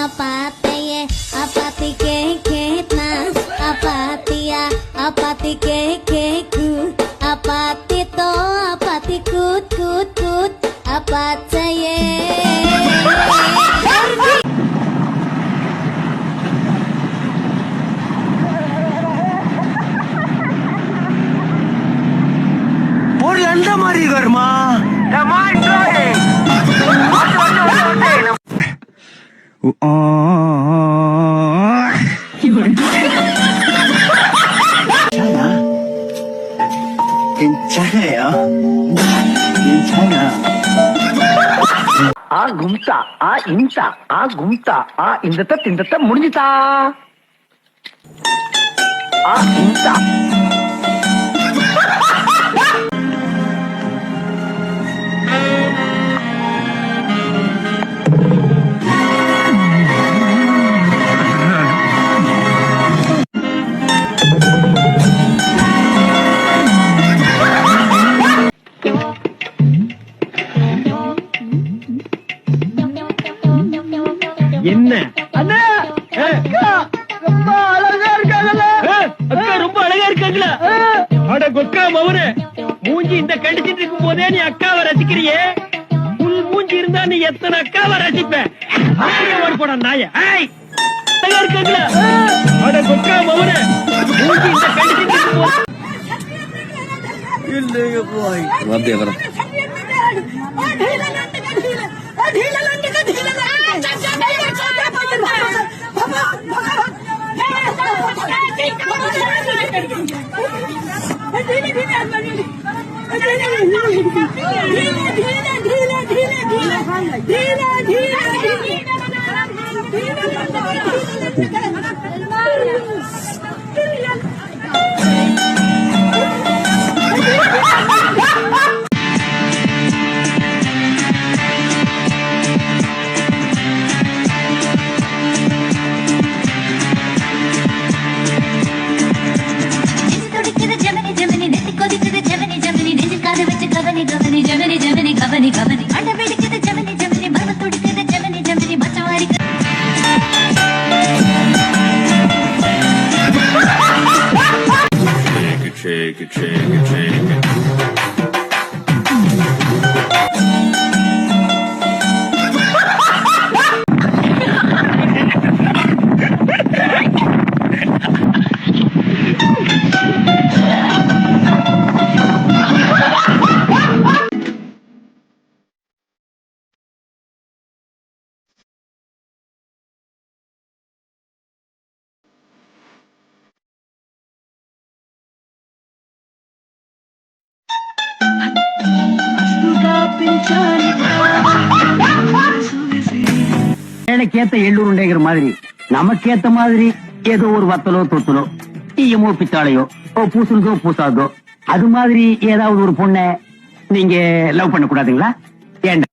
apate apati ketna apati ku apati to apati kut apataye और लंडा मारी गर्मा 괜찮아요. 괜찮아. ஆ கும்தா ஆ இம்தா ஆ கும்தா ஆ இந்த முடிஞ்சுதா ஆ இம்தா என்ன அண்ணா அக்கா ரொம்ப அழகா இருக்காங்கல்ல அக்கா ரொம்ப அழகா இருக்காங்களா அட கொக்கா மவனே மூஞ்சி இந்த கண்டிச்சிட்டு இருக்கும் போதே நீ அக்காவை ரசிக்கிறியே புல் மூஞ்சி இருந்தா நீ எத்தனை அக்காவை ரசிப்ப ஓடி போட நாய அழகா இருக்காங்களா அட கொக்கா மவனே மூஞ்சி இந்த கண்டிச்சிட்டு இருக்கும் போது இல்லைங்க போய் அப்படியே கரம் Shake it, shake it, shake it. ஏழைக்கேத்த எள்ளுருண்டைங்கிற மாதிரி நமக்கேத்த மாதிரி ஏதோ ஒரு வத்தலோ தொத்தலோ டீயமோ பித்தாளையோ பூசுனதோ பூசாதோ அது மாதிரி ஏதாவது ஒரு பொண்ணை நீங்க லவ் பண்ண கூடாதுங்களா? ஏண்டா